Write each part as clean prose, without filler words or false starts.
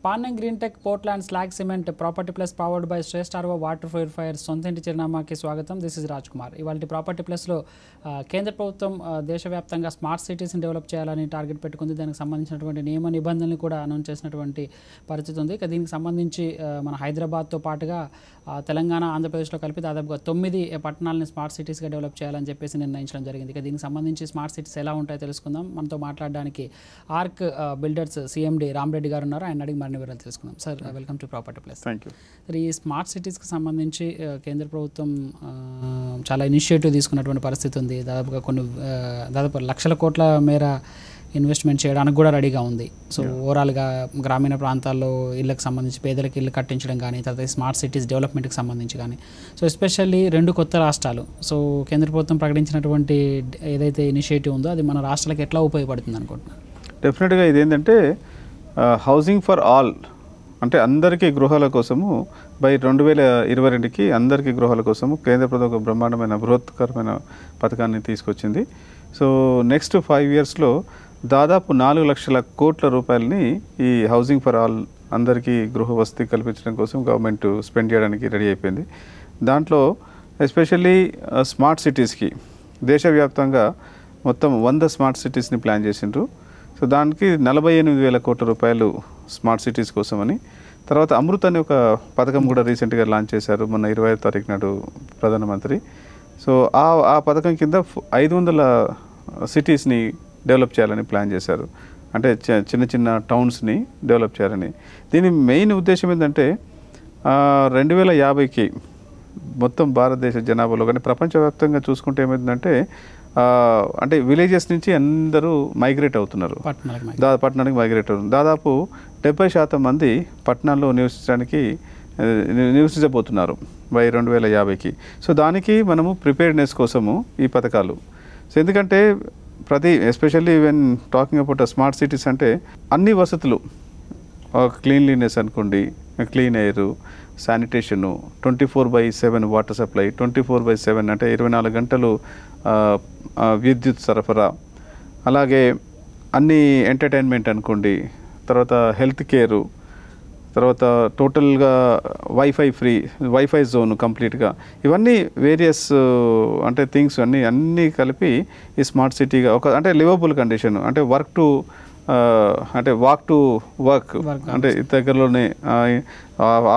Pan green tech Portland slag cement property plus powered by Shreshtha RO water purifier సొంతింటి చిరునామాకి స్వాగతం. This is Raj Kumar. ఇవాళ property ప్లస్లో కేంద్ర ప్రభుత్వం దేశవ్యాప్తంగా స్మార్ట్ సిటీస్ని డెవలప్ చేయాలని టార్గెట్ పెట్టుకుంది. దానికి సంబంధించినటువంటి నియమ నిబంధనలు కూడా అనౌన్స్ చేసినటువంటి పరిస్థితి ఉంది. ఇక దీనికి సంబంధించి మన హైదరాబాద్తో పాటుగా తెలంగాణ, ఆంధ్రప్రదేశ్లో కలిపి దాదాపుగా 9 పట్టణాలని స్మార్ట్ సిటీస్గా డెవలప్ చేయాలని చెప్పేసి నిర్ణయించడం జరిగింది. ఇక దీనికి సంబంధించి స్మార్ట్ సిటీస్ ఎలా ఉంటాయో తెలుసుకుందాం. మనతో మాట్లాడడానికి ఆర్క్ బిల్డర్స్ సిఎండి రామరెడ్డి గారు ఉన్నారు. ఆయన అడిగి మరిన్ని వివరాలు తెలుసుకుందాం. Sir, welcome to property plus. Thank you. Sir, ఈ స్మార్ట్ సిటీస్కి సంబంధించి కేంద్ర ప్రభుత్వం చాలా ఇనిషియేటివ్ తీసుకున్నటువంటి పరిస్థితి ఉంది. దాదాపు లక్షల కోట్ల మేర ఇన్వెస్ట్మెంట్ చేయడానికి కూడా రెడీగా ఉంది. సో ఓవరాల్గా గ్రామీణ ప్రాంతాల్లో ఇళ్ళకి సంబంధించి పేదలకు ఇల్లు కట్టించడం కానీ, తర్వాత స్మార్ట్ సిటీస్ డెవలప్మెంట్కి సంబంధించి కానీ, సో ఎస్పెషల్లీ 2 కొత్త రాష్ట్రాలు, సో కేంద్ర ప్రభుత్వం ప్రకటించినటువంటి ఏదైతే ఇనిషియేటివ్ ఉందో అది మన రాష్ట్రాలకు ఎట్లా ఉపయోగపడుతుంది అనుకుంటున్నారు? డెఫినెట్గా ఇదేంటంటే హౌసింగ్ ఫర్ ఆల్, అంటే అందరికీ గృహాల కోసము బై 2022కి అందరికీ గృహాల కోసము కేంద్ర ప్రభుత్వం ఒక బ్రహ్మాండమైన బృహత్కరమైన పథకాన్ని తీసుకొచ్చింది. సో నెక్స్ట్ 5 ఇయర్స్లో దాదాపు 4 లక్షల కోట్ల రూపాయలని ఈ హౌసింగ్ ఫర్ ఆల్, అందరికీ గృహ వసతి కల్పించడం కోసం గవర్నమెంట్ స్పెండ్ చేయడానికి రెడీ అయిపోయింది. దాంట్లో ఎస్పెషల్లీ స్మార్ట్ సిటీస్కి దేశవ్యాప్తంగా మొత్తం 100 స్మార్ట్ సిటీస్ని ప్లాన్ చేసిండ్రు. సో దానికి 48,000 కోట్ల రూపాయలు స్మార్ట్ సిటీస్ కోసమని. తర్వాత అమృత్ అనే ఒక పథకం కూడా రీసెంట్గా లాంచ్ చేశారు మొన్న 25వ తారీఖు నాడు ప్రధానమంత్రి. సో ఆ పథకం కింద 500 సిటీస్ని డెవలప్ చేయాలని ప్లాన్ చేశారు. అంటే చిన్న చిన్న టౌన్స్ని డెవలప్ చేయాలని. దీని మెయిన్ ఉద్దేశం ఏంటంటే 2050కి మొత్తం భారతదేశ జనాభాలో కానీ ప్రపంచవ్యాప్తంగా చూసుకుంటే ఏమైందంటే అంటే విలేజెస్ నుంచి అందరూ మైగ్రేట్ అవుతున్నారు, పట్టణానికి మైగ్రేట్ అవుతున్నారు. దాదాపు 70% మంది పట్టణాల్లో నివసించబోతున్నారు బై 2050కి. సో దానికి మనము ప్రిపేర్నెస్ కోసము ఈ పథకాలు. సో ఎందుకంటే especially when talking about smart cities అంటే అన్ని వసతులు, క్లీన్లీనెస్ అనుకోండి, clean air, sanitation, 24/7 water supply, 24/7 అంటే 24 గంటలు విద్యుత్ సరఫరా, అలాగే అన్ని ఎంటర్టైన్మెంట్ అనుకోండి, తర్వాత హెల్త్ కేరు, తర్వాత టోటల్గా వైఫై జోన్ కంప్లీట్గా, ఇవన్నీ వేరియస్ అంటే థింగ్స్ అన్నీ కలిపి ఈ స్మార్ట్ సిటీగా ఒక అంటే లివబుల్ కండిషన్, అంటే వాక్ టు వర్క్ అంటే దగ్గరలోనే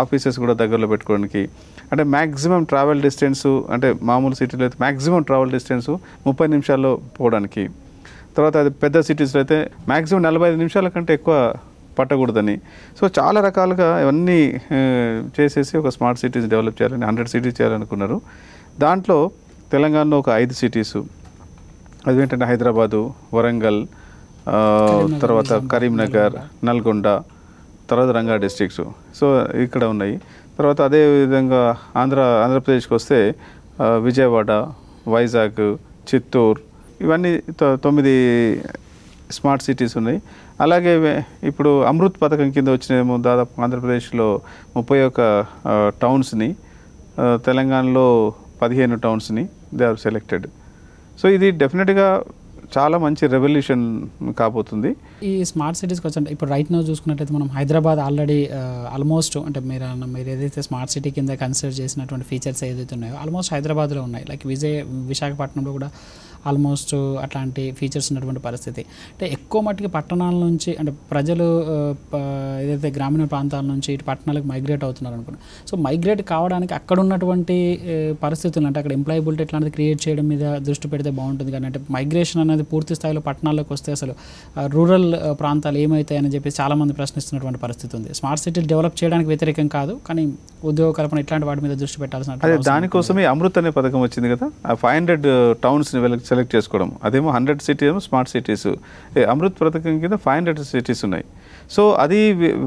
ఆఫీసెస్ కూడా దగ్గరలో పెట్టుకోవడానికి, అంటే మ్యాక్సిమం ట్రావెల్ డిస్టెన్స్, అంటే మామూలు సిటీలో అయితే మ్యాక్సిమం ట్రావెల్ డిస్టెన్స్ 30 నిమిషాల్లో పోవడానికి. తర్వాత అది పెద్ద సిటీస్లో అయితే మ్యాక్సిమం 45 నిమిషాల కంటే ఎక్కువ పట్టకూడదని. సో చాలా రకాలుగా ఇవన్నీ చేసేసి ఒక స్మార్ట్ సిటీస్ డెవలప్ చేయాలని 100 సిటీస్ చేయాలనుకున్నారు. దాంట్లో తెలంగాణలో ఒక 5 సిటీసు, అదేంటంటే హైదరాబాదు, వరంగల్, తర్వాత కరీంనగర్, నల్గొండ, తర్వాత రంగారెడ్డి డిస్ట్రిక్ట్స్. సో ఇక్కడ ఉన్నాయి. తర్వాత అదేవిధంగా ఆంధ్రప్రదేశ్కి వస్తే విజయవాడ, వైజాగ్, చిత్తూరు, ఇవన్నీ 9 స్మార్ట్ సిటీస్ ఉన్నాయి. అలాగే ఇప్పుడు అమృత్ పథకం కింద వచ్చినేమో దాదాపు ఆంధ్రప్రదేశ్లో 31 టౌన్స్ని, తెలంగాణలో 15 టౌన్స్ని దే ఆర్ సెలెక్టెడ్. సో ఇది డెఫినెట్గా చాలా మంచి రెవల్యూషన్ కాబోతుంది ఈ స్మార్ట్ సిటీస్కి వచ్చి. ఇప్పుడు రైట్ నౌ చూసుకున్నట్లయితే మనం హైదరాబాద్ ఆల్రెడీ ఆల్మోస్ట్ అంటే మీరు ఏదైతే స్మార్ట్ సిటీ కింద కన్సిడర్ చేసినటువంటి ఫీచర్స్ ఏదైతే ఉన్నాయో ఆల్మోస్ట్ హైదరాబాద్లో ఉన్నాయి. లైక్ విశాఖపట్నంలో కూడా ఆల్మోస్ట్ అట్లాంటి ఫీచర్స్ ఉన్నటువంటి పరిస్థితి. అంటే ఎక్కువ మట్టుకి పట్టణాల నుంచి అంటే ప్రజలు ఏదైతే గ్రామీణ ప్రాంతాల నుంచి ఇటు పట్టణాలకు మైగ్రేట్ అవుతున్నారు అనుకున్నాం. సో మైగ్రేట్ కావడానికి అక్కడ ఉన్నటువంటి పరిస్థితులు, అంటే అక్కడ ఎంప్లాయబిలిటీ ఎట్లాంటిది క్రియేట్ చేయడం మీద దృష్టి పెడితే బాగుంటుంది. కానీ అంటే మైగ్రేషన్ అనేది పూర్తి స్థాయిలో పట్టణాల్లోకి వస్తే అసలు రూరల్ ప్రాంతాలు ఏమవుతాయని చెప్పి చాలామంది ప్రశ్నిస్తున్నటువంటి పరిస్థితి ఉంది. స్మార్ట్ సిటీలు డెవలప్ చేయడానికి వ్యతిరేకం కాదు, కానీ ఉద్యోగ కల్పన ఇట్లాంటి వాటి మీద దృష్టి పెట్టాల్సిన. అదే దానికోసమే అమృత్ అనే పథకం వచ్చింది కదా, 500 టౌన్స్ని సెలెక్ట్ చేసుకోవడం. అదేమో 100 సిటీ ఏమో స్మార్ట్ సిటీస్. అమృత్ పథకం కింద 500 సిటీస్ ఉన్నాయి. సో అది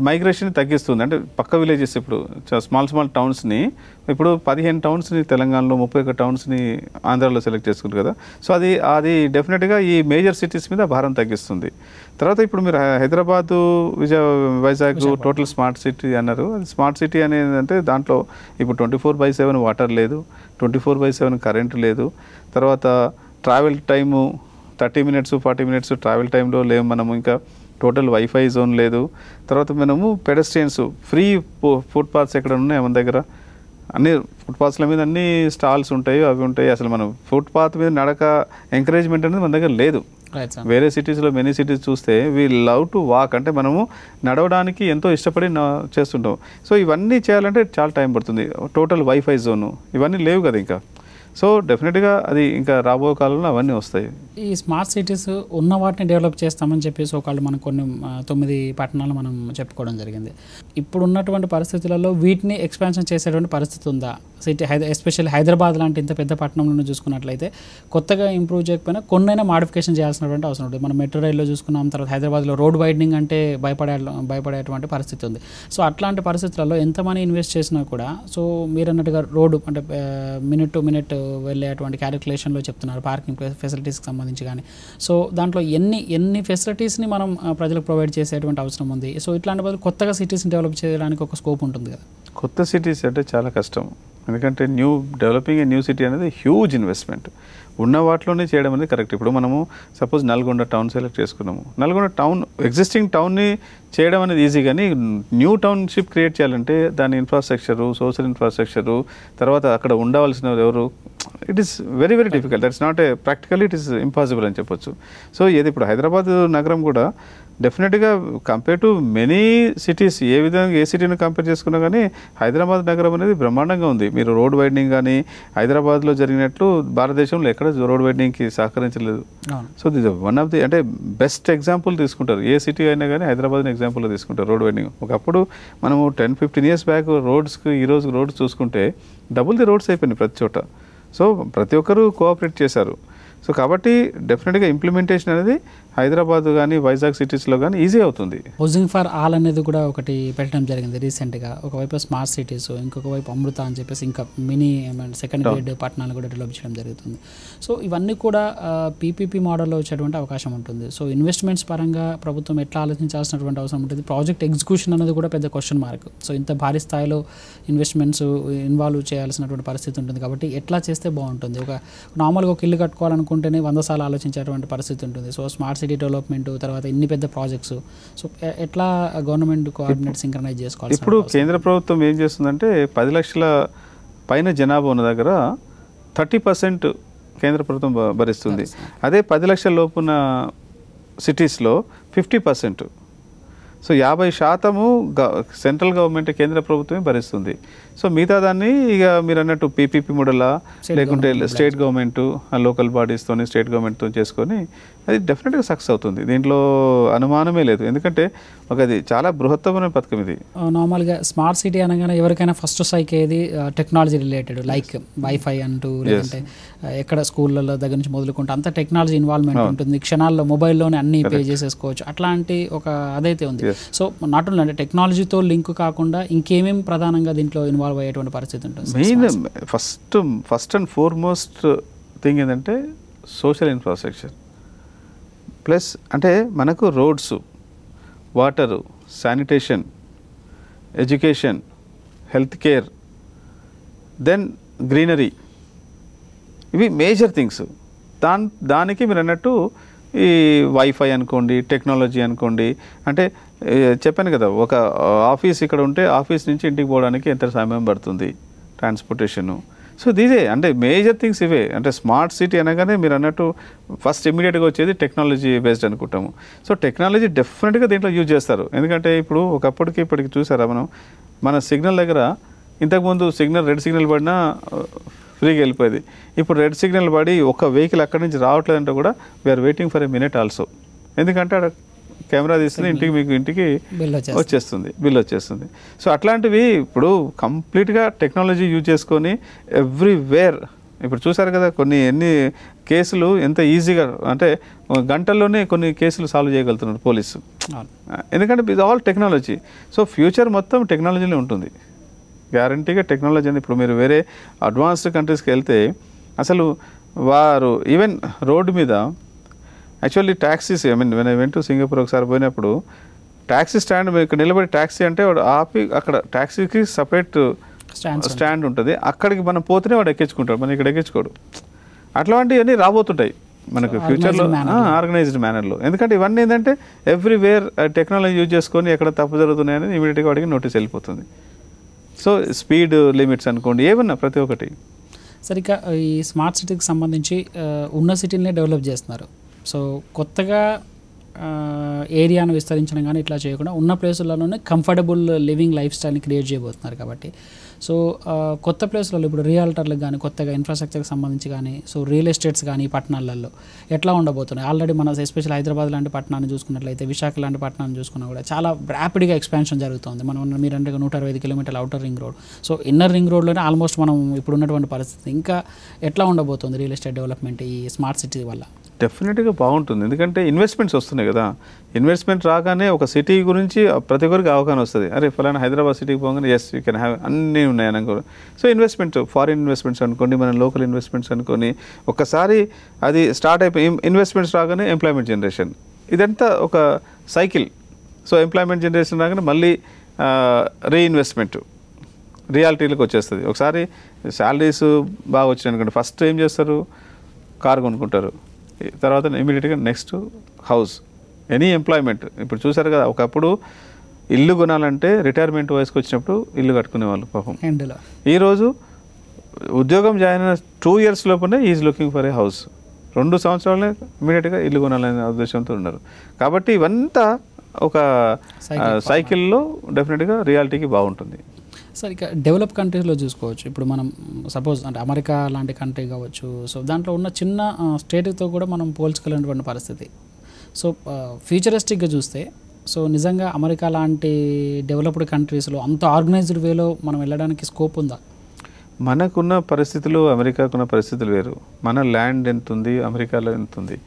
మైగ్రేషన్ తగ్గిస్తుంది. అంటే పక్క విలేజెస్ ఇప్పుడు స్మాల్ టౌన్స్ని ఇప్పుడు 15 టౌన్స్ని తెలంగాణలో, 31 టౌన్స్ని ఆంధ్రాలో సెలెక్ట్ చేసుకుంటారు కదా. సో అది డెఫినెట్గా ఈ మేజర్ సిటీస్ మీద భారం తగ్గిస్తుంది. తర్వాత ఇప్పుడు మీరు Hyderabad, Vizag total smart city అన్నారు. అది స్మార్ట్ సిటీ అనేది అంటే దాంట్లో ఇప్పుడు 24/7 వాటర్ లేదు, 24/7 కరెంటు లేదు. తర్వాత travel time 30 minutes 40 minutes travel టైంలో లేవు. మనము ఇంకా టోటల్ వైఫై జోన్ లేదు. తర్వాత మనము పెడస్ట్రియన్స్ ఫ్రీ ఫుట్పాత్స్ ఎక్కడ ఉన్నాయి మన దగ్గర, అన్ని ఫుట్పాత్స్ల మీద అన్ని స్టాల్స్ ఉంటాయి, అవి ఉంటాయి. అసలు మనం ఫుట్పాత్ మీద నడక ఎంకరేజ్మెంట్ అనేది మన దగ్గర లేదు. వేరే సిటీస్లో మెనీ సిటీస్ చూస్తే వీ లవ్ టు వాక్, అంటే మనము నడవడానికి ఎంతో ఇష్టపడి చేస్తుంటాం. సో ఇవన్నీ చేయాలంటే చాలా టైం పడుతుంది. టోటల్ వైఫై జోను ఇవన్నీ లేవు కదా ఇంకా. సో డెఫినెట్గా అది ఇంకా రాబోయే కాలంలో అవన్నీ వస్తాయి. ఈ స్మార్ట్ సిటీస్ ఉన్న వాటిని డెవలప్ చేస్తామని చెప్పేసి ఒకళ్ళు మనం కొన్ని 9 పట్టణాలు మనం చెప్పుకోవడం జరిగింది. ఇప్పుడు ఉన్నటువంటి పరిస్థితులలో వీటిని ఎక్స్పాన్షన్ చేసేటువంటి పరిస్థితి ఉందా? సిటీ ఎస్పెషల్లీ హైదరాబాద్ లాంటి ఇంత పెద్ద పట్టణంలో చూసుకున్నట్లయితే కొత్తగా ఇంప్రూవ్ చేయకపోయినా కొన్నైనా మాడిఫికేషన్ చేయాల్సినటువంటి అవసరం ఉంటుంది. మనం మెట్రో రైల్లో చూసుకున్నాం, తర్వాత హైదరాబాద్లో రోడ్ వైడనింగ్ అంటే భయపడేటువంటి పరిస్థితి ఉంది. సో అట్లాంటి పరిస్థితులలో ఎంత మనీ ఇన్వెస్ట్ చేసినా కూడా, సో మీరు అన్నట్టుగా రోడ్డు అంటే మినిట్ టు మినిట్ వెళ్ళేటువంటి క్యాలిక్యులేషన్లో చెప్తున్నారు, పార్కింగ్ ఫెసిలిటీస్కి సంబంధించి కానీ. సో దాంట్లో ఎన్ని ఫెసిలిటీస్ని మనం ప్రజలకు ప్రొవైడ్ చేసేటువంటి అవసరం ఉంది. సో ఇట్లాంటి బదులు కొత్తగా సిటీస్ని డెవలప్ చేయడానికి ఒక స్కోప్ ఉంటుంది కదా. కొత్త సిటీస్ అంటే చాలా కష్టం, ఎందుకంటే డెవలపింగ్ ఏ న్యూ సిటీ అనేది హ్యూజ్ ఇన్వెస్ట్మెంట్. ఉన్న వాటిలోనే చేయడం అనేది కరెక్ట్. ఇప్పుడు మనము సపోజ్ నల్గొండ టౌన్ సెలెక్ట్ చేసుకున్నాము, నల్గొండ టౌన్ ఎగ్జిస్టింగ్ టౌన్ని చేయడం అనేది ఈజీ, కానీ న్యూ టౌన్షిప్ క్రియేట్ చేయాలంటే దాని ఇన్ఫ్రాస్ట్రక్చరు, సోషల్ ఇన్ఫ్రాస్ట్రక్చరు, తర్వాత అక్కడ ఉండవలసిన ఎవరు, it is very very difficult. That's not a practically it is impossible అని చెప్పొచ్చు. సో ఏది ఇప్పుడు హైదరాబాద్ నగరం కూడా డెఫినెట్గా కంపేర్ టు మెనీ సిటీస్, ఏ విధంగా ఏ సిటీని కంపేర్ చేసుకున్నా కానీ హైదరాబాద్ నగరం అనేది బ్రహ్మాండంగా ఉంది. మీరు రోడ్ వైడనింగ్ కానీ హైదరాబాద్లో జరిగినట్లు భారతదేశంలో ఎక్కడ రోడ్ వైడనింగ్కి సహకరించలేదు. So this one of the అంటే బెస్ట్ ఎగ్జాంపుల్ తీసుకుంటారు. ఏ సిటీ అయినా కానీ హైదరాబాద్ని ఎగ్జాంపుల్గా తీసుకుంటారు రోడ్ వైడనింగ్. ఒకప్పుడు మనము 10-15 years బ్యాక్ రోడ్స్కి ఈరోజు రోడ్స్ చూసుకుంటే డబుల్ ది రోడ్స్ అయిపోయినాయి ప్రతి చోట. సో ప్రతి ఒక్కరూ కోఆపరేట్ చేశారు. సో కాబట్టి డెఫినెట్గా ఇంప్లిమెంటేషన్ అనేది హైదరాబాద్ కానీ వైజాగ్ సిటీస్లో కానీ ఈజీ అవుతుంది. హౌసింగ్ ఫర్ ఆల్ అనేది కూడా ఒకటి పెట్టడం జరిగింది రీసెంట్గా. ఒకవైపు స్మార్ట్ సిటీస్, ఇంకొక వైపు అమృత అని చెప్పేసి ఇంకా మినీ సెకండ్ గ్రేడ్ పట్టణాలు కూడా డెవలప్ చేయడం జరుగుతుంది. సో ఇవన్నీ కూడా పీపీపీ మోడల్లో వచ్చేటువంటి అవకాశం ఉంటుంది. సో ఇన్వెస్ట్మెంట్స్ పరంగా ప్రభుత్వం ఎట్లా ఆలోచించాల్సినటువంటి అవసరం ఉంటుంది. ప్రాజెక్ట్ ఎగ్జిక్యూషన్ అనేది కూడా పెద్ద క్వశ్చన్ మార్క్. సో ఇంత భారీ స్థాయిలో ఇన్వెస్ట్మెంట్స్ ఇన్వాల్వ్ చేయాల్సినటువంటి పరిస్థితి ఉంటుంది. కాబట్టి ఎట్లా చేస్తే బాగుంటుంది. ఒక నార్మల్గా ఒక ఇల్లు కట్టుకోవాలనుకుంటేనే 100 సార్లు ఆలోచించేటువంటి పరిస్థితి ఉంటుంది. సో స్మార్ట్ సిటీ డెవలప్మెంట్, తర్వాత ఇన్ని పెద్ద ప్రాజెక్ట్స్, సో ఎట్లా గవర్నమెంట్ కోఆర్డినేట్ సింక్రనైజ్ చేసుకోవాలి. ఇప్పుడు కేంద్ర ప్రభుత్వం ఏం చేస్తుందంటే 10 లక్షల పైన జనాభా ఉన్న దగ్గర 30% కేంద్ర ప్రభుత్వం భరిస్తుంది. అదే 10 లక్షల లోపున్న సిటీస్లో 50%. సో 50% సెంట్రల్ గవర్నమెంట్ కేంద్ర ప్రభుత్వమే భరిస్తుంది. సో మిగతా దాన్ని ఇక మీరు అన్నట్టు పీపీపీ మోడలా లేకుంటే స్టేట్ గవర్నమెంట్ లోకల్ బాడీస్తో స్టేట్ గవర్నమెంట్తో చేసుకొని అది డెఫినెట్గా సక్సెస్ అవుతుంది. దీంట్లో అనుమానమే లేదు. ఎందుకంటే అది చాలా బృహత్తమైన పథకం ఇది. నార్మల్గా స్మార్ట్ సిటీ అనగానే ఎవరికైనా ఫస్ట్ స్ట్రైక్ అయ్యేది టెక్నాలజీ రిలేటెడ్, లైక్ వైఫై అంటూ, లేదంటే ఎక్కడ స్కూళ్ళలో దగ్గర నుంచి మొదలుకుంటే అంత టెక్నాలజీ ఇన్వాల్వ్మెంట్ ఉంటుంది. క్షణాల్లో మొబైల్లోనే అన్ని పే చేసేసుకోవచ్చు. అట్లాంటి ఒక అదైతే ఉంది. సో నాట్ ఓన్లీ అంటే టెక్నాలజీతో లింక్ కాకుండా ఇంకేమేమి ప్రధానంగా దీంట్లో ఇన్వాల్వ్ అయ్యేటువంటి పరిస్థితి ఉంటుంది. Main first and foremost thing ఏంటంటే సోషల్ ఇన్ఫ్రాస్ట్రక్చర్ ప్లస్ అంటే మనకు roads, water, sanitation, education, health care, then greenery, ఇవి మేజర్ థింగ్స్. దానికి మీరు అన్నట్టు ఈ వైఫై అనుకోండి, టెక్నాలజీ అనుకోండి. అంటే చెప్పాను కదా, ఒక ఆఫీస్ ఇక్కడ ఉంటే ఆఫీస్ నుంచి ఇంటికి పోవడానికి ఎంత సమయం పడుతుంది, ట్రాన్స్పోర్టేషను. సో దీసే అంటే మేజర్ థింగ్స్ ఇవే. అంటే స్మార్ట్ సిటీ అనగానే మీరు అన్నట్టు ఫస్ట్ ఇమీడియట్గా వచ్చేది టెక్నాలజీ బేస్డ్ అనుకుంటాము. సో టెక్నాలజీ డెఫినెట్గా దీంట్లో యూజ్ చేస్తారు. ఎందుకంటే ఇప్పుడు ఒకప్పటికి ఇప్పటికి చూసారా, మన సిగ్నల్ దగ్గర ఇంతకుముందు రెడ్ సిగ్నల్ పడినా ఫ్రీగా వెళ్ళిపోయేది. ఇప్పుడు రెడ్ సిగ్నల్ పడి ఒక వెహికల్ అక్కడి నుంచి రావట్లేదంటే కూడా we're waiting for a minute also. ఎందుకంటే అక్కడ కెమెరా తీస్తుంది, మీకు ఇంటికి బిల్ వచ్చేస్తుంది. సో అట్లాంటివి ఇప్పుడు కంప్లీట్గా టెక్నాలజీ యూజ్ చేసుకొని ఎవ్రీవేర్. ఇప్పుడు చూసారు కదా ఎన్ని కేసులు ఎంత ఈజీగా, అంటే గంటల్లోనే కొన్ని కేసులు సాల్వ్ చేయగలుగుతున్నారు పోలీసు. ఎందుకంటే ఇది ఆల్ టెక్నాలజీ. సో ఫ్యూచర్ మొత్తం టెక్నాలజీలో ఉంటుంది గ్యారంటీగా. టెక్నాలజీ అని ఇప్పుడు మీరు వేరే అడ్వాన్స్డ్ కంట్రీస్కి వెళ్తే అసలు వారు ఈవెన్ రోడ్డు మీద actually taxis, when I went to Singapore ఒకసారి పోయినప్పుడు ట్యాక్సీ స్టాండ్ ఇక్కడ నిలబడి ట్యాక్సీ అంటే వాడు ఆపి అక్కడ ట్యాక్సీకి సపరేట్ స్టాండ్ ఉంటుంది. అక్కడికి మనం పోతేనే వాడు ఎక్కించుకుంటాడు, మనం ఇక్కడ ఎక్కించుకోడు. అట్లాంటివన్నీ రాబోతుంటాయి. మనకు ఫ్యూచర్లో ఆర్గనైజ్డ్ మేనర్లో. ఎందుకంటే ఇవన్నీ ఏంటంటే ఎవ్రీవేర్ టెక్నాలజీ యూజ్ చేసుకొని ఎక్కడ తప్పు జరుగుతున్నాయని ఇమీడియట్గా వాడికి నోటీస్ వెళ్ళిపోతుంది. సో స్పీడ్ లిమిట్స్ అనుకోండి, ఏమన్నా ప్రతి ఒక్కటి. సరిగ్గా ఈ స్మార్ట్ సిటీకి సంబంధించి ఉన్న సిటీలనే డెవలప్ చేస్తున్నారు. సో కొత్తగా ఏరియాను విస్తరించడం కానీ ఇట్లా చేయకుండా ఉన్న ప్లేసులలోనే కంఫర్టబుల్ లివింగ్ లైఫ్ స్టైల్ని క్రియేట్ చేయబోతున్నారు. కాబట్టి సో కొత్త ప్లేసులలో ఇప్పుడు రియల్టర్లకు కానీ కొత్తగా ఇన్ఫ్రాస్ట్రక్చర్కి సంబంధించి కానీ సో రియల్ ఎస్టేట్స్ కానీ ఈ పట్టణాలలో ఎట్లా ఉండబోతున్నాయి? ఆల్రెడీ మన ఎస్పెషల్ హైదరాబాద్ లాంటి పట్టణాన్ని చూసుకున్నట్లయితే, విశాఖ లాంటి పట్టణాన్ని చూసుకున్నా కూడా చాలా ర్యాపిడ్గా ఎక్స్పాన్షన్ జరుగుతుంది. మనం మీరంటే 125 కిలోమీటర్ల outer ring road, so inner ring రోడ్లోనే ఆల్మోస్ట్ మనం ఇప్పుడు ఉన్నటువంటి పరిస్థితి. ఇంకా ఎట్లా ఉండబోతుంది రియల్ ఎస్టేట్ డెవలప్మెంట్ ఈ స్మార్ట్ సిటీ వల్ల? డెఫినెట్గా బాగుంటుంది. ఎందుకంటే ఇన్వెస్ట్మెంట్స్ వస్తున్నాయి కదా. ఇన్వెస్ట్మెంట్ రాగానే ఒక సిటీ గురించి ప్రతి ఒక్కరికి అవగాహన వస్తుంది. అరే ఫలానా హైదరాబాద్ సిటీకి పోగానే ఎస్ యూ కెన్ హ్యావ్ అన్నీ ఉన్నాయి అనుకో. సో ఇన్వెస్ట్మెంట్, ఫారిన్ ఇన్వెస్ట్మెంట్స్ అనుకోండి, మన లోకల్ ఇన్వెస్ట్మెంట్స్ అనుకోని ఒక్కసారి అది స్టార్ట్ అయిపోయి ఇన్వెస్ట్మెంట్స్ రాగానే ఎంప్లాయ్మెంట్ జనరేషన్, ఇదంతా ఒక సైకిల్. సో ఎంప్లాయ్మెంట్ జనరేషన్ రాగానే మళ్ళీ రీఇన్వెస్ట్మెంట్ రియాలిటీలకు వచ్చేస్తుంది. ఒకసారి శాలరీస్ బాగా వచ్చినాయి అనుకోండి, ఫస్ట్ ఏం చేస్తారు, కార్ కొనుక్కుంటారు, తర్వాత ఇమీడియట్గా నెక్స్ట్ హౌస్, ఎనీ ఎంప్లాయ్మెంట్. ఇప్పుడు చూసారు కదా, ఒకప్పుడు ఇల్లు కొనాలంటే రిటైర్మెంట్ వయసుకు వచ్చినప్పుడు ఇల్లు కట్టుకునేవాళ్ళు పాపం. ఈరోజు ఉద్యోగం జాయిన్ అయిన 2 years లోపలనే is looking for a house. 2 సంవత్సరాలనే ఇమీడియట్గా ఇల్లు కొనాలనే ఉద్దేశంతో ఉన్నారు. కాబట్టి ఇవంతా ఒక సైకిల్లో డెఫినెట్గా రియాలిటీకి బాగుంటుంది. సార్ ఇక డెవలప్ కంట్రీస్లో చూసుకోవచ్చు. ఇప్పుడు మనం సపోజ్ అంటే అమెరికా లాంటి కంట్రీ కావచ్చు, సో దాంట్లో ఉన్న చిన్న స్టేట్తో కూడా మనం పోల్చుకోలేనటువంటి పరిస్థితి. సో ఫ్యూచరిస్టిక్గా చూస్తే సో నిజంగా అమెరికా లాంటి డెవలప్డ్ కంట్రీస్లో అంత ఆర్గనైజ్డ్ వేలో మనం వెళ్ళడానికి స్కోప్ ఉందా? మనకున్న పరిస్థితులు అమెరికాకున్న పరిస్థితులు వేరు. మన ల్యాండ్ ఎంత ఉంది, అమెరికాలో ఎంత ఉంది.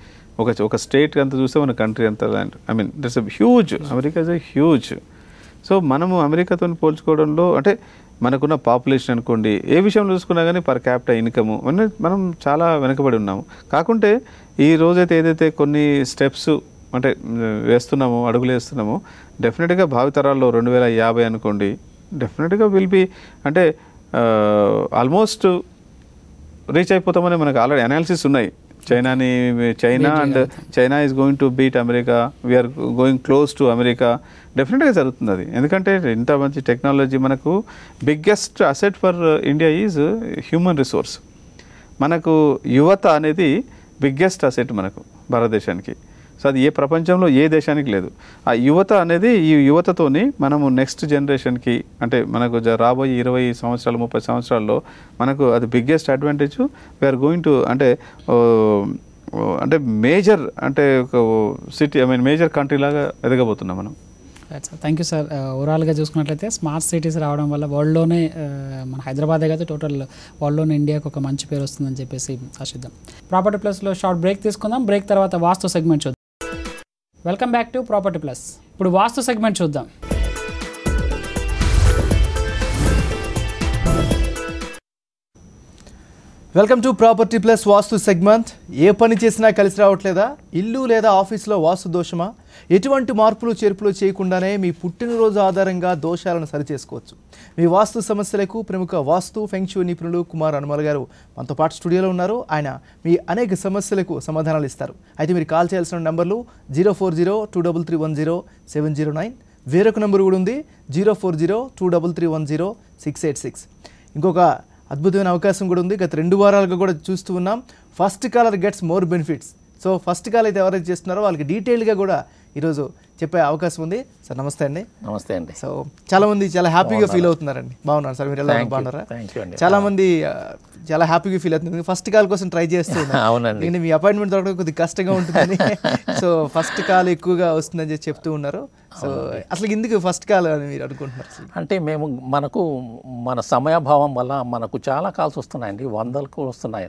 ఒక స్టేట్ అంత చూస్తే మన కంట్రీ అంత land, I mean that's a huge. America is a huge. So మనము అమెరికాతో పోల్చుకోవడంలో అంటే మనకున్న పాపులేషన్ అనుకోండి, ఏ విషయంలో చూసుకున్నా కానీ పర్ క్యాపిటా ఇన్కమ్ మనం చాలా వెనకబడి ఉన్నాము. కాకుంటే ఈ రోజైతే ఏదైతే కొన్ని స్టెప్స్ అంటే వేస్తున్నామో, అడుగులు వేస్తున్నామో, డెఫినెట్గా భావితరాల్లో 2050 అనుకోండి, డెఫినెట్గా విల్ బి అంటే ఆల్మోస్ట్ రీచ్ అయిపోతామని మనకు ఆల్రెడీ అనాలిసిస్ ఉన్నాయి. China and China is going to beat America, we're going close to America. డెఫినెట్గా జరుగుతుంది అది. ఎందుకంటే ఇంత మంచి టెక్నాలజీ, మనకు biggest asset for India is human resource. మనకు యువత అనేది బిగ్గెస్ట్ అసెట్ మనకు భారతదేశానికి. సో అది ఏ ప్రపంచంలో ఏ దేశానికి లేదు. ఆ యువత అనేది, ఈ యువతతోని మనము నెక్స్ట్ జనరేషన్కి అంటే మనకు రాబోయే 20 సంవత్సరాలు 30 సంవత్సరాల్లో మనకు అది biggest advantage. We're going to అంటే మేజర్ అంటే ఒక city, I mean major country లాగా ఎదగబోతున్నాం మనం. Thank you sir. ఓవరాల్గా చూసుకున్నట్లయితే స్మార్ట్ సిటీస్ రావడం వల్ల వరల్డ్లోనే మన హైదరాబాదే కాదు టోటల్ వరల్డ్లోనే ఇండియాకు ఒక మంచి పేరు వస్తుందని చెప్పేసి ఆశిద్దాం. ప్రాపర్టీ ప్లస్లో షార్ట్ బ్రేక్ తీసుకుందాం. బ్రేక్ తర్వాత వాస్తు సెగ్మెంట్ చూద్దాం. Welcome back to property plus. ఇప్పుడు వాస్తు సెగ్మెంట్ చూద్దాం. Welcome to property plus vastu segment. ఏ పని చేసినా కలిసి రావట్లేదా? ఇల్లు లేదా ఆఫీస్లో వాస్తు దోషమా? ఎటువంటి మార్పులు చేర్పులు చేయకుండానే మీ పుట్టినరోజు ఆధారంగా దోషాలను సరిచేసుకోవచ్చు. మీ వాస్తు సమస్యలకు ప్రముఖ వాస్తు ఫెంగ్షూ నిపుణులు కుమార్ అనుమల్ గారు మనతో పాటు స్టూడియోలో ఉన్నారు. ఆయన మీ అనేక సమస్యలకు సమాధానాలు ఇస్తారు. అయితే మీరు కాల్ చేయాల్సిన నెంబర్లు 04023310709. వేరొక నెంబర్ కూడా ఉంది 04023310686. ఇంకొక అద్భుతమైన అవకాశం కూడా ఉంది. గత 2 వారాలుగా కూడా చూస్తూ ఉన్నాం. First caller gets more benefits. So first call అయితే ఎవరైతే చేస్తున్నారో వాళ్ళకి డీటెయిల్గా కూడా ఈరోజు చెప్పే అవకాశం ఉంది. సార్ నమస్తే అండి. నమస్తే అండి. సో చాలా మంది చాలా హ్యాపీగా ఫీల్ అవుతున్నారండి. బాగున్నారు సార్, మీరు ఎలా బాగున్నారా? చాలా మంది చాలా హ్యాపీగా ఫీల్ అవుతుంది. ఫస్ట్ కాల్ కోసం ట్రై చేస్తూ అవునండి, మీ అపాయింట్మెంట్ దొరకడం కొద్దిగా కష్టంగా ఉంటుందని సో ఫస్ట్ కాల్ ఎక్కువగా వస్తుందని చెప్తూ ఉన్నారు. సో అసలు ఎందుకు ఫస్ట్ కాల్ అని మీరు అనుకుంటున్నారు? అంటే మనకు మన సమయాభావం వల్ల మనకు చాలా కాల్స్ వస్తున్నాయండి, 100కు వస్తున్నాయి.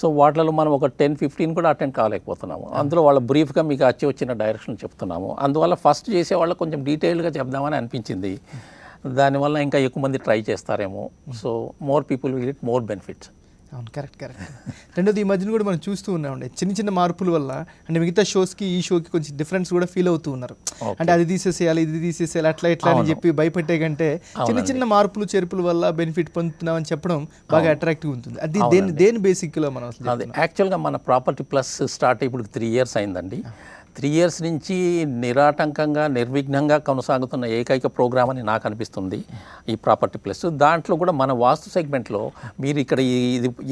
సో వాటిలో మనం ఒక 10-15 కూడా అటెండ్ కాలేకపోతున్నాము. అందులో వాళ్ళ బ్రీఫ్గా మీకు వచ్చిన డైరెక్షన్ చెప్తున్నాము. అందువల్ల ఫస్ట్ చేసే వాళ్ళకి కొంచెం డీటెయిల్గా చెప్దామని అనిపించింది. దానివల్ల ఇంకా ఎక్కువ మంది ట్రై చేస్తారేమో. So more people will get more benefits. అవును, కరెక్ట్. రెండోది ఈ మధ్యన కూడా మనం చూస్తూ ఉన్నామండి చిన్న చిన్న మార్పుల వల్ల, అంటే మిగతా షోస్కి ఈ షోకి కొంచెం డిఫరెన్స్ కూడా ఫీల్ అవుతూ ఉన్నారు. అంటే అది తీసేసేయాలి, ఇది తీసేసేయాలి, అట్లా అని చెప్పి భయపెట్టే కంటే చిన్న మార్పులు చేర్పుల వల్ల బెనిఫిట్ పొందుతున్నామని చెప్పడం బాగా అట్రాక్టివ్ ఉంటుంది. అది దేని బేసిక్లో మనం అది యాక్చువల్గా మన ప్రాపర్టీ ప్లస్ స్టార్ట్ ఇప్పుడు 3 years అయిందండి. 3 years నుంచి నిరాటంకంగా నిర్విఘ్నంగా కొనసాగుతున్న ఏకైక ప్రోగ్రామ్ అని నాకు అనిపిస్తుంది ఈ ప్రాపర్టీ ప్లస్. దాంట్లో కూడా మన వాస్తు సెగ్మెంట్లో మీరు ఇక్కడ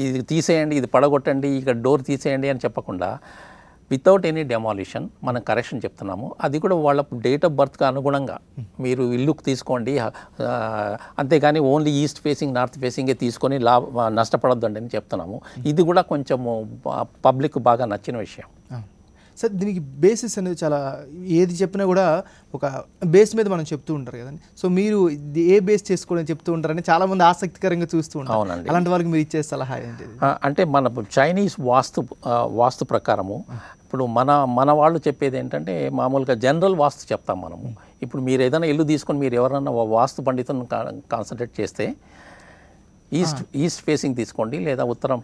ఇది తీసేయండి, ఇది పడగొట్టండి, ఇక్కడ డోర్ తీసేయండి అని చెప్పకుండా వితౌట్ ఎనీ డెమాలిషన్ మనం కరెక్షన్ చెప్తున్నాము. అది కూడా వాళ్ళ డేట్ ఆఫ్ బర్త్కి అనుగుణంగా మీరు ఇల్లుకు తీసుకోండి, అంతేగాని ఓన్లీ ఈస్ట్ ఫేసింగ్ నార్త్ ఫేసింగే తీసుకొని నష్టపడొద్దండి అని చెప్తున్నాము. ఇది కూడా కొంచెము పబ్లిక్ బాగా నచ్చిన విషయం. సార్ దీనికి బేసిస్ అనేది చాలా, ఏది చెప్పినా కూడా ఒక బేస్ మీద మనం చెప్తూ ఉంటారు కదండి. సో మీరు ఏ బేస్ చేసుకోవడం చెప్తూ ఉంటారని చాలామంది ఆసక్తికరంగా చూస్తూ ఉంటారు. అవునండి. అలాంటి వాళ్ళకి మీరు ఇచ్చే సలహా ఏంటి? అంటే మన చైనీస్ వాస్తు ప్రకారము ఇప్పుడు మన వాళ్ళు చెప్పేది ఏంటంటే మామూలుగా జనరల్ వాస్తు చెప్తాం మనము. ఇప్పుడు మీరు ఏదైనా ఇల్లు తీసుకొని మీరు ఎవరైనా వాస్తు పండితులను కాన్సన్ట్రేట్ చేస్తే ఈస్ట్ ఫేసింగ్ తీసుకోండి, లేదా ఉత్తరం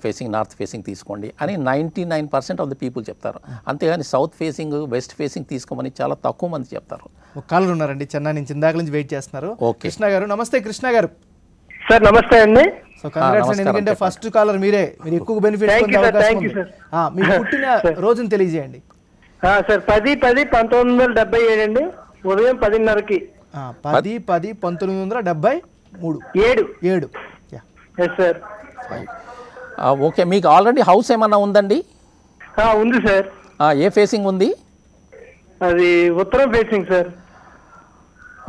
ఫేసింగ్ నార్త్ ఫేసింగ్ తీసుకోండి అని 99% ఆఫ్ ద పీపుల్ చెప్తారు. అంతేగాని సౌత్ ఫేసింగ్ వెస్ట్ ఫేసింగ్ తీసుకోమని చాలా తక్కువ మంది చెప్తారు. ఒక కాలర్ ఉన్నారండి చెన్నై నుంచి, ఇందాక నుంచి వెయిట్ చేస్తున్నారు. కృష్ణ గారు, నమస్తే. కృష్ణ గారు సార్ నమస్తే అండి. సో కంగ్రాట్స్ అండి, ఎందుకంటే ఫస్ట్ కాలర్ మీరు ఎక్కువ బెనిఫిట్ పొందే అవకాశం ఉంది. మీ పుట్టిన రోజును తెలియజేయండి. సార్ 10/10/1977 అండి, ఉదయం 10:30కి. 10/10/1973. Sir okay. మీకు ఆల్రెడీ హౌస్ ఏమన్నా ఉందండి? ఉంది సార్. ఏ ఫేసింగ్ ఉంది? అది ఉత్తరం ఫేసింగ్ సార్.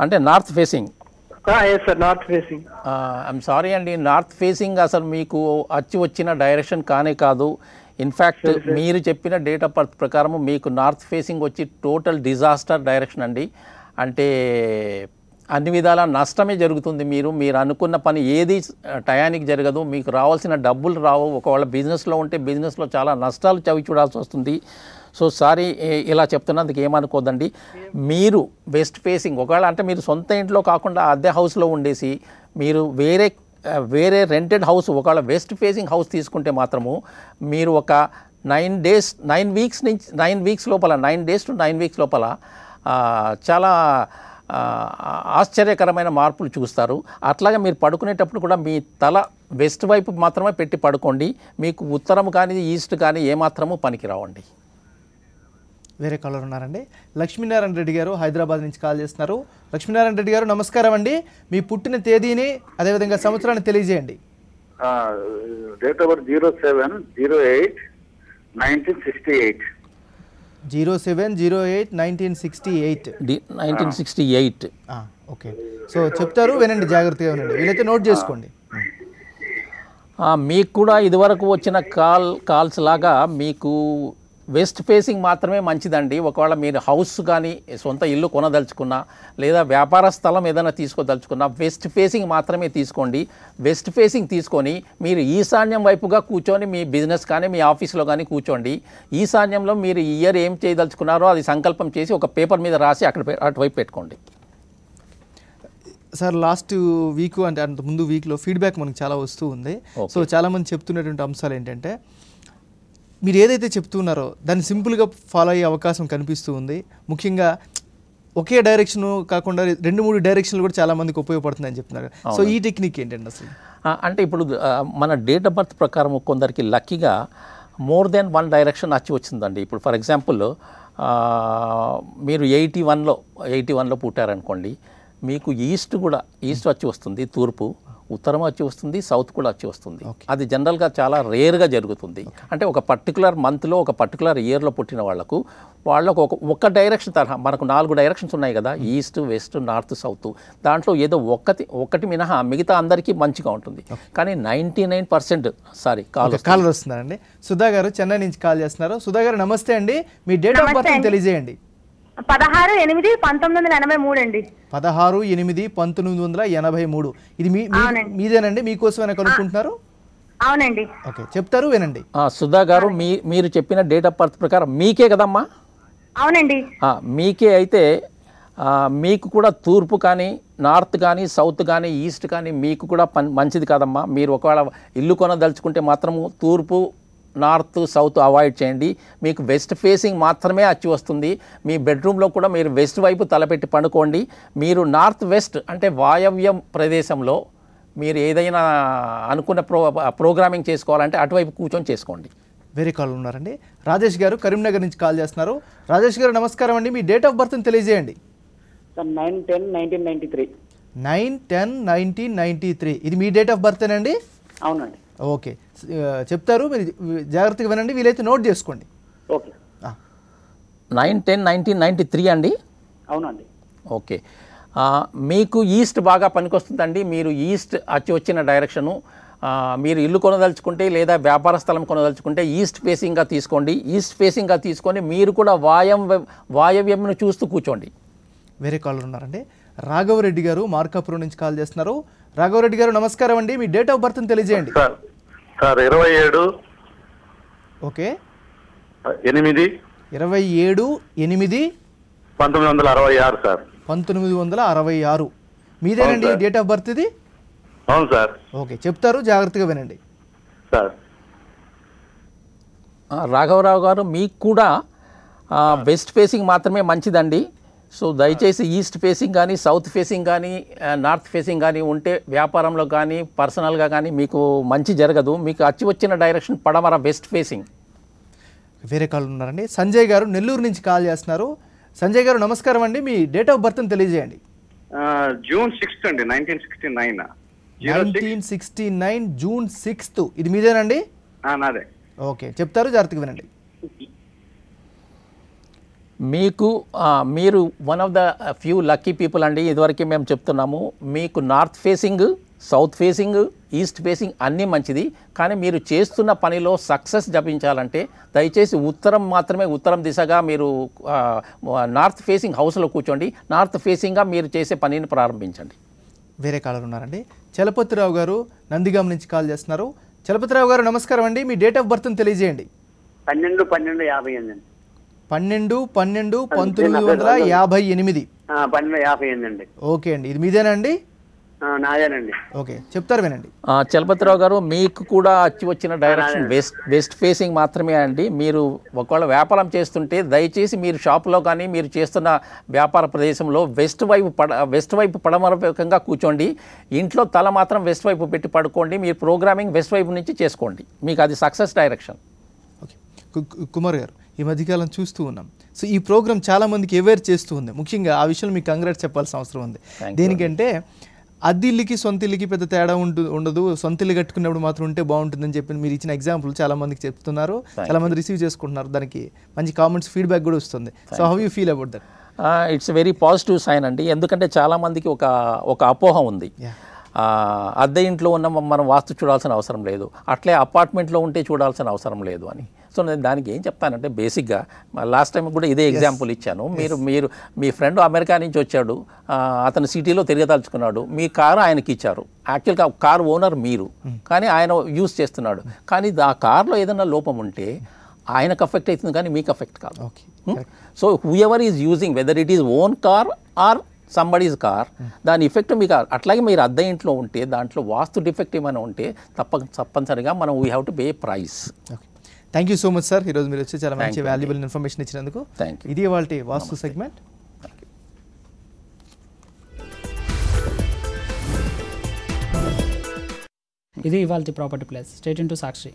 అంటే north facing? Sir north facing. I'm sorry అండి, నార్త్ ఫేసింగ్ అసలు మీకు వచ్చిన డైరెక్షన్ కానే కాదు. ఇన్ఫ్యాక్ట్ మీరు చెప్పిన డేట్ ఆఫ్ బర్త్ ప్రకారం మీకు నార్త్ ఫేసింగ్ వచ్చి టోటల్ డిజాస్టర్ డైరెక్షన్ అండి. అంటే అన్ని విధాల నష్టమే జరుగుతుంది. మీరు అనుకున్న పని ఏది టయానికి జరగదు, మీకు రావాల్సిన డబ్బులు రావు. ఒకవేళ బిజినెస్లో ఉంటే బిజినెస్లో చాలా నష్టాలు చవి చూడాల్సి వస్తుంది. సో సారీ ఇలా చెప్తున్నందుకు ఏమనుకోదండి. మీరు వెస్ట్ ఫేసింగ్ ఒకవేళ అంటే మీరు సొంత ఇంట్లో కాకుండా అద్దె హౌస్లో ఉండేసి మీరు వేరే రెంటెడ్ హౌస్ ఒకవేళ వెస్ట్ ఫేసింగ్ హౌస్ తీసుకుంటే మాత్రము మీరు ఒక 9 weeks లోపల 9 days to 9 weeks లోపల చాలా ఆశ్చర్యకరమైన మార్పులు చూస్తారు. అట్లాగే మీరు పడుకునేటప్పుడు కూడా మీ తల వెస్ట్ వైపు మాత్రమే పెట్టి పడుకోండి. మీకు ఉత్తరం కానీ ఈస్ట్ కానీ ఏమాత్రము పనికి రావండి. వేరే కాలర్ ఉన్నారండి. లక్ష్మీనారాయణ రెడ్డి గారు హైదరాబాద్ నుంచి కాల్ చేస్తున్నారు. లక్ష్మీనారాయణ రెడ్డి గారు నమస్కారం అండి. మీ పుట్టిన తేదీని అదేవిధంగా సంవత్సరాన్ని తెలియజేయండి. Date of birth 07/08/1968. 07/08/1968. Okay. So చెప్తారు, వినండి జాగ్రత్తగా వినండి, వీలైతే నోట్ చేసుకోండి. మీకు కూడా ఇదివరకు వచ్చిన కాల్స్ లాగా మీకు వెస్ట్ ఫేసింగ్ మాత్రమే మంచిదండి. ఒకవేళ మీరు హౌస్ కానీ సొంత ఇల్లు కొనదలుచుకున్నా లేదా వ్యాపార స్థలం ఏదైనా తీసుకోదలుచుకున్నా వెస్ట్ ఫేసింగ్ మాత్రమే తీసుకోండి. వెస్ట్ ఫేసింగ్ తీసుకొని మీరు ఈశాన్యం వైపుగా కూర్చొని మీ బిజినెస్ కానీ మీ ఆఫీస్లో కానీ కూర్చోండి. ఈశాన్యంలో మీరు ఈ ఇయర్ ఏం చేయదలుచుకున్నారో అది సంకల్పం చేసి ఒక పేపర్ మీద రాసి అటువైపు పెట్టుకోండి. సార్ లాస్ట్ వీక్ అంటే అంత ముందు వీక్లో ఫీడ్బ్యాక్ మనకు చాలా వస్తూ ఉంది. సో చాలామంది చెప్తున్నటువంటి అంశాలు ఏంటంటే మీరు ఏదైతే చెప్తున్నారో దాన్ని సింపుల్గా ఫాలో అయ్యే అవకాశం కనిపిస్తూ ఉంది. ముఖ్యంగా ఒకే డైరెక్షన్ కాకుండా 2-3 డైరెక్షన్లు కూడా చాలా మందికి ఉపయోగపడుతుందని చెప్తున్నారు. సో ఈ టెక్నిక్ ఏంటండి అసలు? అంటే ఇప్పుడు మన డేట్ ఆఫ్ బర్త్ ప్రకారం కొందరికి లక్కీగా మోర్ దెన్ 1 డైరెక్షన్ వచ్చి వచ్చిందండి. ఇప్పుడు ఫర్ ఎగ్జాంపుల్ మీరు 81లో పుట్టారనుకోండి, మీకు ఈస్ట్ వచ్చి వస్తుంది, తూర్పు, ఉత్తరం వచ్చి వస్తుంది, సౌత్ కూడా వచ్చి వస్తుంది. అది జనరల్గా చాలా రేర్గా జరుగుతుంది. అంటే ఒక పర్టికులర్ మంత్లో ఒక పర్టికులర్ ఇయర్లో పుట్టిన వాళ్ళకు ఒక డైరెక్షన్ తరహా మనకు 4 డైరెక్షన్స్ ఉన్నాయి కదా, ఈస్ట్ వెస్ట్ నార్త్ సౌత్. దాంట్లో ఏదో ఒకటి మినహా మిగతా అందరికీ మంచిగా ఉంటుంది. కానీ 99% కాల్ వస్తున్నారండి. సుధా గారు చెన్నై నుంచి కాల్ చేస్తున్నారు. సుధా గారు నమస్తే అండి, మీ డేట్ ఆఫ్ బర్త్ తెలియజేయండి. 16/8/1983 అండి. 16/8/1983. ఇది మీదేనండి, మీకోసమైనా కనుక్కుంటున్నారు? అవునండి. ఓకే, చెప్తారు, వినండి. సుధా గారు మీరు చెప్పిన డేట్ ఆఫ్ బర్త్ ప్రకారం మీకే కదమ్మా? అవునండి. మీకే అయితే మీకు కూడా తూర్పు కానీ నార్త్ కానీ సౌత్ కానీ ఈస్ట్ కానీ మీకు కూడా మంచిది కాదమ్మా. మీరు ఒకవేళ ఇల్లు కొనదలుచుకుంటే మాత్రము తూర్పు నార్త్ సౌత్ అవాయిడ్ చేయండి. మీకు వెస్ట్ ఫేసింగ్ మాత్రమే వచ్చి వస్తుంది. మీ బెడ్రూమ్లో కూడా మీరు వెస్ట్ వైపు తలపెట్టి పండుకోండి. మీరు నార్త్ వెస్ట్ అంటే వాయవ్యం ప్రదేశంలో మీరు ఏదైనా అనుకున్న ప్రోగ్రామింగ్ చేసుకోవాలంటే అటువైపు కూర్చొని చేసుకోండి. వేరే కాల్ ఉన్నారండి. రాజేష్ గారు కరీంనగర్ నుంచి కాల్ చేస్తున్నారు. రాజేష్ గారు నమస్కారం అండి. మీ డేట్ ఆఫ్ బర్త్ని తెలియజేయండి. సార్ 9/10/1993. 9/10/1993 ఇది మీ డేట్ ఆఫ్ బర్తేనండి? అవునండి. ఓకే, చెప్తారు, మీరు జాగ్రత్తగా వినండి, వీలైతే నోట్ చేసుకోండి. ఓకే. 9/10/1993 అండి? అవునండి. ఓకే, మీకు ఈస్ట్ బాగా పనికొస్తుందండి. మీరు ఈస్ట్ వచ్చిన డైరెక్షను మీరు ఇల్లు కొనదలుచుకుంటే లేదా వ్యాపార స్థలం కొనదలుచుకుంటే ఈస్ట్ ఫేసింగ్గా తీసుకోండి. ఈస్ట్ ఫేసింగ్గా తీసుకొని మీరు కూడా వాయవ్యంను చూస్తూ కూర్చోండి. వేరే కాలర్ ఉన్నారండి. రాఘవరెడ్డి గారు మార్కాపురం నుంచి కాల్ చేస్తున్నారు. రాఘవరెడ్డి గారు నమస్కారం అండి. మీ డేట్ ఆఫ్ బర్త్ని తెలియజేయండి. Sir 27 okay 8 27/8 1966 sir. 1966 మీదేనండి డేట్ ఆఫ్ బర్త్ ఇది? అవును సార్. ఓకే, చెప్తారు, జాగ్రత్తగా వినండి సార్. రాఘవరావు గారు మీకు కూడా వెస్ట్ ఫేసింగ్ మాత్రమే మంచిదండి. సో దయచేసి ఈస్ట్ ఫేసింగ్ కానీ సౌత్ ఫేసింగ్ కానీ నార్త్ ఫేసింగ్ కానీ ఉంటే వ్యాపారంలో కానీ పర్సనల్గా కానీ మీకు మంచి జరగదు. మీకు వచ్చిన డైరెక్షన్ పడమర వెస్ట్ ఫేసింగ్. వేరే కాల్ ఉన్నారండి. సంజయ్ గారు నెల్లూరు నుంచి కాల్ చేస్తున్నారు. సంజయ్ గారు నమస్కారం అండి. మీ డేట్ ఆఫ్ బర్త్ని తెలియజేయండి. June 6th అండి 1969. 1969 June 6th ఇది మీదేనండి? నాదే. ఓకే, చెప్తారు, జాగ్రత్తగా వినండి. మీరు one of the few lucky people అండి. ఇదివరకు మేము చెప్తున్నాము మీకు north facing south facing east facing అన్నీ మంచిది. కానీ మీరు చేస్తున్న పనిలో సక్సెస్ జపించాలంటే దయచేసి ఉత్తరం మాత్రమే ఉత్తరం దిశగా మీరు నార్త్ ఫేసింగ్ హౌస్లో కూర్చోండి. నార్త్ ఫేసింగ్గా మీరు చేసే పనిని ప్రారంభించండి. వేరే కాలర్ ఉన్నారండి. చలపతిరావు గారు నందిగాం నుంచి కాల్ చేస్తున్నారు. చలపతిరావు గారు నమస్కారం అండి. మీ డేట్ ఆఫ్ బర్త్ని తెలియజేయండి. 12/12/58. 12/12/1958. 12/58 అండి. ఓకే అండి, ఇది మీదేనండి? నాదేనండి. ఓకే, చెప్తారు, వినండి. చలపతిరావు గారు మీకు కూడా వచ్చిన డైరెక్షన్ వెస్ట్ ఫేసింగ్ మాత్రమే అండి. మీరు ఒకవేళ వ్యాపారం చేస్తుంటే దయచేసి మీరు షాప్లో కానీ మీరు చేస్తున్న వ్యాపార ప్రదేశంలో వెస్ట్ వైపు పడమరకంగా కూర్చోండి. ఇంట్లో తల మాత్రం వెస్ట్ వైపు పెట్టి పడుకోండి. మీరు ప్రోగ్రామింగ్ వెస్ట్ వైపు నుంచి చేసుకోండి. మీకు అది సక్సెస్ డైరెక్షన్. ఓకే, కుమార్ గారు ఈ మధ్యకాలం చూస్తూ ఉన్నాం. సో ఈ ప్రోగ్రామ్ చాలామందికి అవేర్ చేస్తూ ఉంది. ముఖ్యంగా ఆ విషయంలో మీకు కంగ్రాట్స్ చెప్పాల్సిన అవసరం ఉంది. దేనికంటే అద్దిల్లికి సొంత ఇల్లుకి పెద్ద తేడా ఉండదు, సొంత ఇల్లు కట్టుకున్నప్పుడు మాత్రం ఉంటే బాగుంటుందని చెప్పి మీరు ఇచ్చిన ఎగ్జాంపుల్ చాలా మందికి చెప్తున్నారు, చాలా మంది రిసీవ్ చేసుకుంటున్నారు. దానికి మంచి కామెంట్స్ ఫీడ్బ్యాక్ కూడా వస్తుంది. So how you feel about that? It's very positive sign అండి. ఎందుకంటే చాలామందికి ఒక అపోహ ఉంది. అద్దె ఇంట్లో ఉన్న మనం వాస్తు చూడాల్సిన అవసరం లేదు, అట్లే అపార్ట్మెంట్లో ఉంటే చూడాల్సిన అవసరం లేదు అని. సో నేను దానికి ఏం చెప్తానంటే బేసిక్గా లాస్ట్ టైం కూడా ఇదే ఎగ్జాంపుల్ ఇచ్చాను. మీరు మీ ఫ్రెండ్ అమెరికా నుంచి వచ్చాడు, అతను సిటీలో తిరగదలుచుకున్నాడు, మీ కారు ఆయనకి ఇచ్చారు. యాక్చువల్గా కారు ఓనర్ మీరు, కానీ ఆయన యూజ్ చేస్తున్నాడు. కానీ ఆ కార్లో ఏదైనా లోపం ఉంటే ఆయనకు అఫెక్ట్ అవుతుంది కానీ మీకు అఫెక్ట్ కాదు. So whoever is using whether it is own car or somebody's car, దాని ఎఫెక్ట్ మీకు. అట్లాగే మీరు అద్దె ఇంట్లో ఉంటే దాంట్లో వాస్తు డిఫెక్ట్ ఏమైనా ఉంటే తప్పనిసరిగా మనం we have to pay price. Thank you so much sir. ఈరోజు మీరు వచ్చి చాలా మంచి వాల్యుబుల్ ఇన్ఫర్మేషన్ ఇచ్చినందుకు. ఇది ఇవాల్టి వాస్తు సెగ్మెంట్. ఇది ఇవాల్టి ప్రాపర్టీ ప్లేస్. స్టేట్ ఇంటూ సాక్షి.